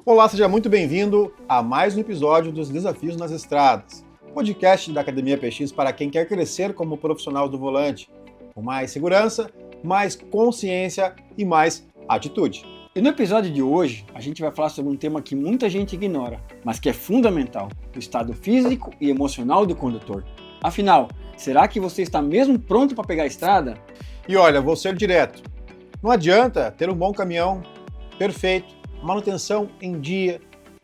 Olá, seja muito bem-vindo a mais um episódio dos Desafios nas Estradas, podcast da Academia PX para quem quer crescer como profissional do volante, com mais segurança, mais consciência e mais atitude. E no episódio de hoje, a gente vai falar sobre um tema que muita gente ignora, mas que é fundamental, o estado físico e emocional do condutor. Afinal, será que você está mesmo pronto para pegar a estrada? E olha, vou ser direto. Não adianta ter um bom caminhão, perfeito, manutenção em dia,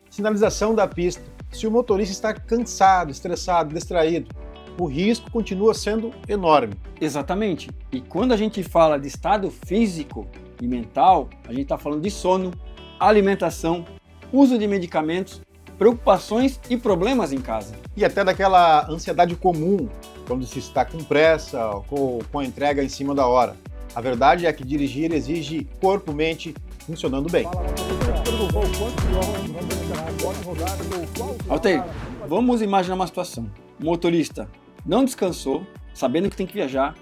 sinalização da pista. Se o motorista está cansado, estressado, distraído, o risco continua sendo enorme. Exatamente. E quando a gente fala de estado físico e mental, a gente está falando de sono, alimentação, uso de medicamentos, preocupações e problemas em casa. E até daquela ansiedade comum, quando se está com pressa ou com a entrega em cima da hora. A verdade é que dirigir exige corpo, mente funcionando bem. Altair, vamos imaginar uma situação. O motorista não descansou, sabendo que tem que viajar,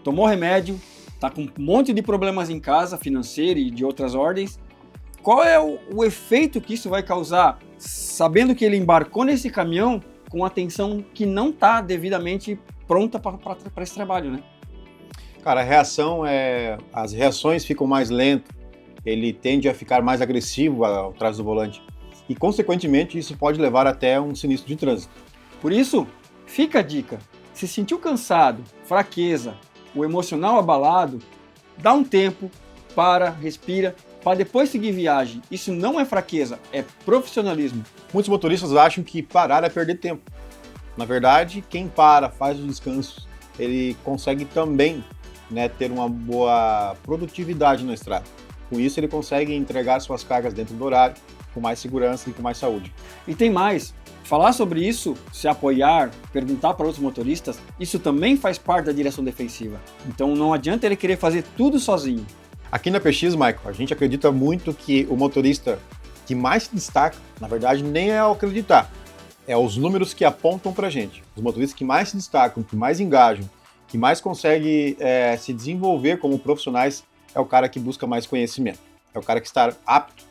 tomou remédio, está com um monte de problemas em casa, financeiro e de outras ordens. Qual é o efeito que isso vai causar, sabendo que ele embarcou nesse caminhão com atenção que não está devidamente pronta para esse trabalho, né? Cara, as reações ficam mais lentas, ele tende a ficar mais agressivo atrás do volante e, consequentemente, isso pode levar até um sinistro de trânsito. Por isso, fica a dica, se sentiu cansado, fraqueza, o emocional abalado, dá um tempo, respira, para depois seguir viagem. Isso não é fraqueza, é profissionalismo. Muitos motoristas acham que parar é perder tempo. Na verdade, quem para, faz os descansos, ele consegue também, ter uma boa produtividade na estrada. Com isso, ele consegue entregar suas cargas dentro do horário, com mais segurança e com mais saúde. E tem mais, falar sobre isso, se apoiar, perguntar para outros motoristas, isso também faz parte da direção defensiva. Então não adianta ele querer fazer tudo sozinho. Aqui na PX, Michael, a gente acredita muito que o motorista que mais se destaca, na verdade, nem é ao acreditar, é os números que apontam para a gente. Os motoristas que mais se destacam, que mais engajam, que mais conseguem se desenvolver como profissionais, é o cara que busca mais conhecimento. É o cara que está apto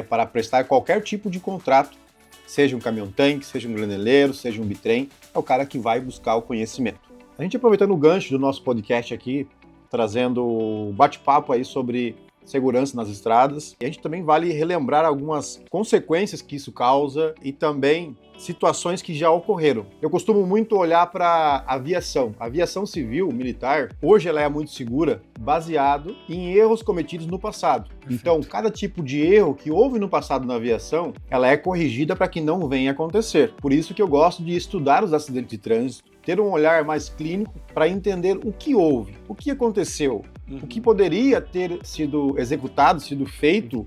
para prestar qualquer tipo de contrato, seja um caminhão-tanque, seja um graneleiro, seja um bitrem, é o cara que vai buscar o conhecimento. A gente aproveitando o gancho do nosso podcast aqui, trazendo um bate-papo aí sobre segurança nas estradas, e a gente também vale relembrar algumas consequências que isso causa e também situações que já ocorreram. Eu costumo muito olhar para a aviação civil, militar, hoje ela é muito segura, baseado em erros cometidos no passado. Perfeito. Então, cada tipo de erro que houve no passado na aviação, ela é corrigida para que não venha acontecer. Por isso que eu gosto de estudar os acidentes de trânsito, ter um olhar mais clínico para entender o que houve, o que aconteceu, o que poderia ter sido executado, sido feito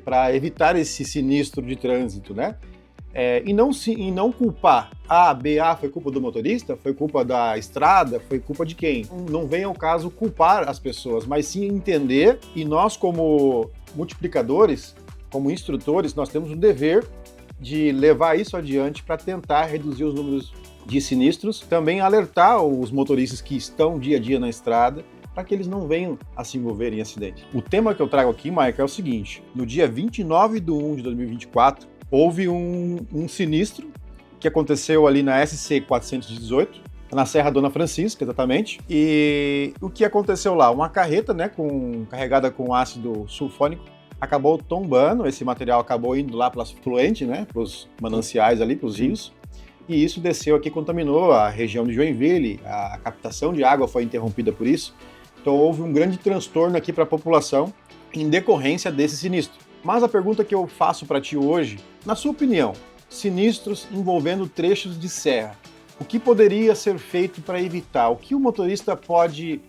para evitar esse sinistro de trânsito, E não culpar foi culpa do motorista, foi culpa da estrada, foi culpa de quem? Não vem ao caso culpar as pessoas, mas sim entender, e nós como multiplicadores, como instrutores, nós temos o dever de levar isso adiante para tentar reduzir os números de sinistros, também alertar os motoristas que estão dia a dia na estrada, para que eles não venham a se envolver em acidente. O tema que eu trago aqui, Mike, é o seguinte: no dia 29 de 1 de 2024, houve um sinistro que aconteceu ali na SC 418, na Serra Dona Francisca, exatamente. E o que aconteceu lá? Uma carreta, carregada com ácido sulfônico, acabou tombando, esse material acabou indo lá para as fluentes, para os mananciais ali, para os rios, e isso desceu aqui, contaminou a região de Joinville, a captação de água foi interrompida por isso, então houve um grande transtorno aqui para a população em decorrência desse sinistro. Mas a pergunta que eu faço para ti hoje, na sua opinião, sinistros envolvendo trechos de serra, o que poderia ser feito para evitar? O que o motorista pode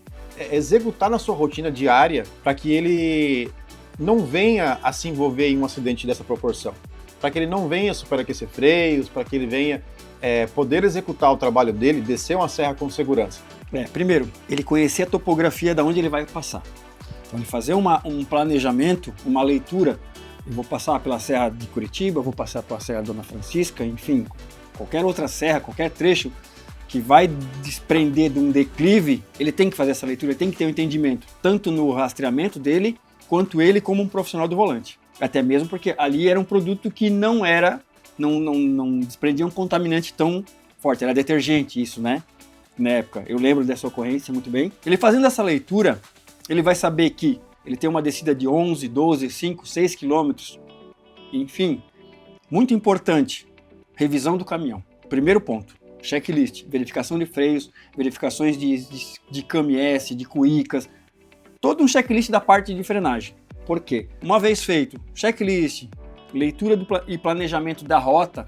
executar na sua rotina diária para que ele não venha a se envolver em um acidente dessa proporção? Para que ele não venha superaquecer freios, para que ele venha poder executar o trabalho dele, descer uma serra com segurança? Primeiro, ele conhecer a topografia de onde ele vai passar. Então, ele fazer um planejamento, uma leitura. Eu vou passar pela Serra de Curitiba, vou passar pela Serra Dona Francisca, enfim, qualquer outra serra, qualquer trecho que vai desprender de um declive, ele tem que fazer essa leitura, ele tem que ter um entendimento, tanto no rastreamento dele, quanto ele como um profissional do volante. Até mesmo porque ali era um produto que não desprendia um contaminante tão forte, era detergente isso, né? Na época, eu lembro dessa ocorrência muito bem. Ele fazendo essa leitura, ele vai saber que ele tem uma descida de 11, 12, 5, 6 quilômetros, enfim, muito importante, revisão do caminhão. Primeiro ponto, checklist, verificação de freios, verificações de KMS, de cuicas, todo um checklist da parte de frenagem. Por quê? Uma vez feito checklist, leitura e planejamento da rota,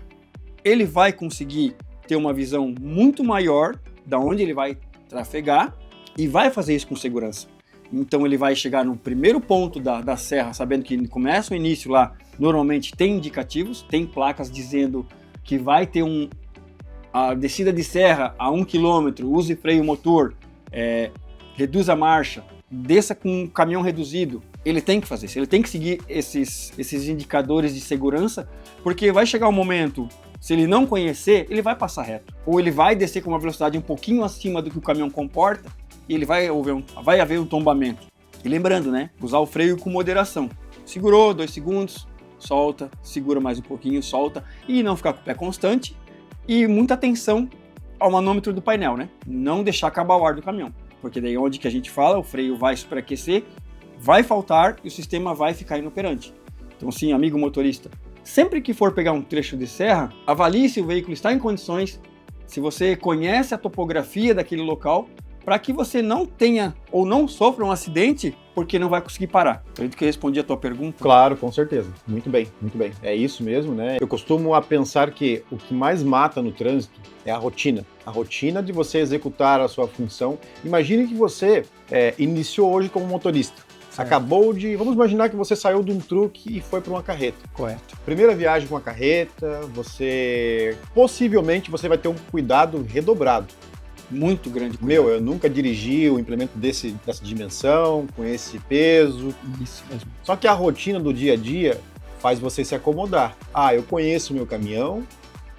ele vai conseguir ter uma visão muito maior da onde ele vai trafegar e vai fazer isso com segurança. Então ele vai chegar no primeiro ponto da serra, sabendo que começa o início lá, normalmente tem indicativos, tem placas dizendo que vai ter a descida de serra a 1 km, use freio motor, reduz a marcha, desça com um caminhão reduzido. Ele tem que fazer isso, ele tem que seguir esses indicadores de segurança, porque vai chegar um momento, se ele não conhecer, ele vai passar reto. Ou ele vai descer com uma velocidade um pouquinho acima do que o caminhão comporta, e ele vai haver um tombamento. E lembrando, né? Usar o freio com moderação. Segurou 2 segundos, solta, segura mais um pouquinho, solta, e não ficar com o pé constante, e muita atenção ao manômetro do painel, né? Não deixar acabar o ar do caminhão, porque daí onde que a gente fala, o freio vai superaquecer, vai faltar e o sistema vai ficar inoperante. Então sim, amigo motorista, sempre que for pegar um trecho de serra, avalie se o veículo está em condições, se você conhece a topografia daquele local, para que você não tenha ou não sofra um acidente porque não vai conseguir parar. Acredito que eu respondi a tua pergunta. Claro, com certeza. Muito bem, muito bem. É isso mesmo, né? Eu costumo pensar que o que mais mata no trânsito é a rotina. A rotina de você executar a sua função. Imagine que você iniciou hoje como motorista. Vamos imaginar que você saiu de um truque e foi para uma carreta. Correto. Primeira viagem com a carreta, possivelmente você vai ter um cuidado redobrado. Muito grande cuidado. Eu nunca dirigi um implemento dessa dimensão, com esse peso. Isso mesmo. Só que a rotina do dia a dia faz você se acomodar. Eu conheço o meu caminhão,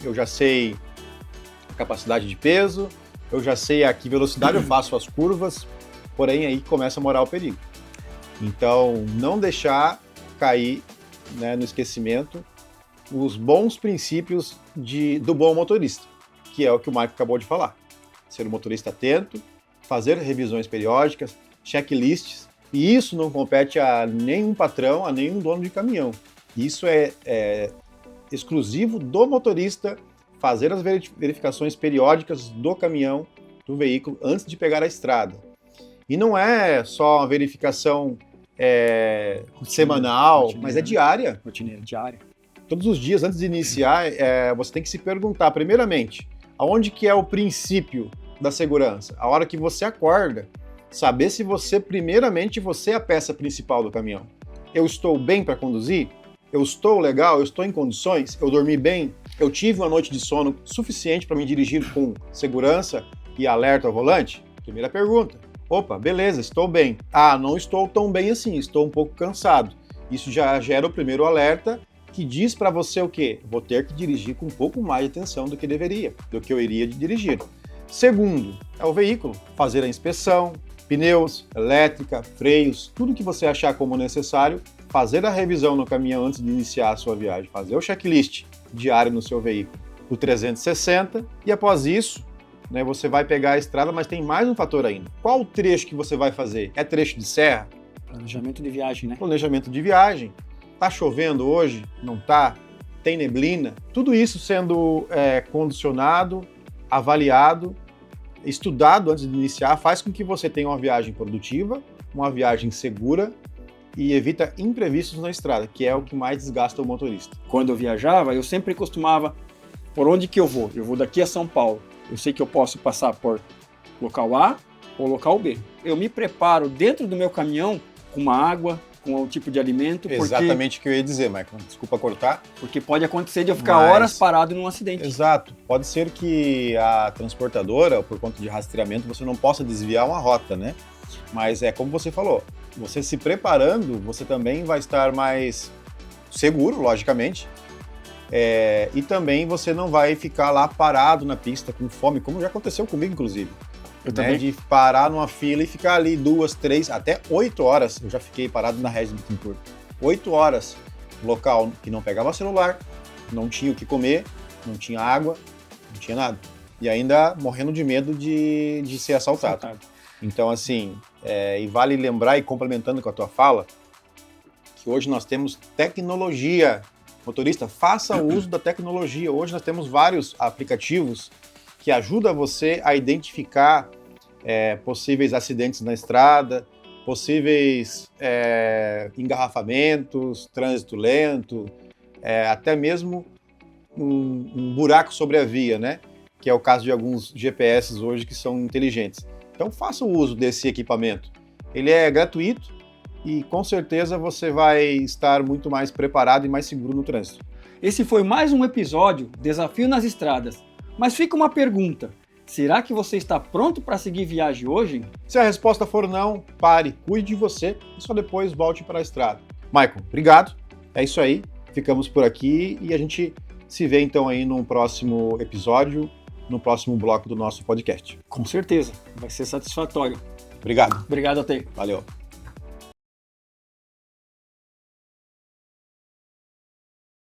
eu já sei a capacidade de peso, eu já sei a que velocidade eu faço as curvas, porém aí começa a morar o perigo. Então, não deixar cair, né, no esquecimento os bons princípios do bom motorista, que é o que o Marco acabou de falar. Ser um motorista atento, fazer revisões periódicas, checklists, e isso não compete a nenhum patrão, a nenhum dono de caminhão. Isso é exclusivo do motorista fazer as verificações periódicas do caminhão, do veículo, antes de pegar a estrada. E não é só uma verificação semanal, mas é diária. Rotineira, diária. Todos os dias, antes de iniciar, você tem que se perguntar, primeiramente, aonde que é o princípio da segurança? A hora que você acorda, saber se primeiramente, você é a peça principal do caminhão. Eu estou bem para conduzir? Eu estou legal? Eu estou em condições? Eu dormi bem? Eu tive uma noite de sono suficiente para me dirigir com segurança e alerta ao volante? Primeira pergunta. Opa, beleza, estou bem. Não estou tão bem assim, estou um pouco cansado. Isso já gera o primeiro alerta, que diz para você o quê? Vou ter que dirigir com um pouco mais de atenção do que eu iria dirigir. Segundo, é o veículo. Fazer a inspeção, pneus, elétrica, freios, tudo que você achar como necessário, fazer a revisão no caminhão antes de iniciar a sua viagem, fazer o checklist diário no seu veículo, o 360, e após isso, né, você vai pegar a estrada, mas tem mais um fator ainda. Qual o trecho que você vai fazer? É trecho de serra? Planejamento de viagem, né? Planejamento de viagem. Tá chovendo hoje? Não tá? Tem neblina? Tudo isso sendo condicionado, avaliado, estudado antes de iniciar, faz com que você tenha uma viagem produtiva, uma viagem segura e evita imprevistos na estrada, que é o que mais desgasta o motorista. Quando eu viajava, eu sempre costumava, por onde que eu vou? Eu vou daqui a São Paulo. Eu sei que eu posso passar por local A ou local B. Eu me preparo dentro do meu caminhão com uma água, com um tipo de alimento. Exatamente o que eu ia dizer, Michael. Desculpa cortar. Porque pode acontecer de eu ficar horas parado num acidente. Exato. Pode ser que a transportadora, por conta de rastreamento, você não possa desviar uma rota, né? Mas como você falou, você se preparando, você também vai estar mais seguro, logicamente. E também você não vai ficar lá parado na pista com fome, como já aconteceu comigo, inclusive. Também. De parar numa fila e ficar ali 2, 3, até 8 horas. Eu já fiquei parado na Regis Bittencourt. 8 horas. local que não pegava celular, não tinha o que comer, não tinha água, não tinha nada. E ainda morrendo de medo de ser assaltado. Então, assim, e vale lembrar, e complementando com a tua fala, que hoje nós temos tecnologia. Motorista, faça uso da tecnologia. Hoje nós temos vários aplicativos que ajudam você a identificar possíveis acidentes na estrada, possíveis engarrafamentos, trânsito lento, até mesmo um buraco sobre a via, né? Que é o caso de alguns GPS hoje que são inteligentes. Então faça o uso desse equipamento. Ele é gratuito e com certeza você vai estar muito mais preparado e mais seguro no trânsito. Esse foi mais um episódio Desafio nas Estradas. Mas fica uma pergunta: será que você está pronto para seguir viagem hoje? Se a resposta for não, pare, cuide de você e só depois volte para a estrada. Michael, obrigado. É isso aí. Ficamos por aqui e a gente se vê então aí num próximo episódio, no próximo bloco do nosso podcast. Com certeza, vai ser satisfatório. Obrigado. Obrigado a você. Valeu.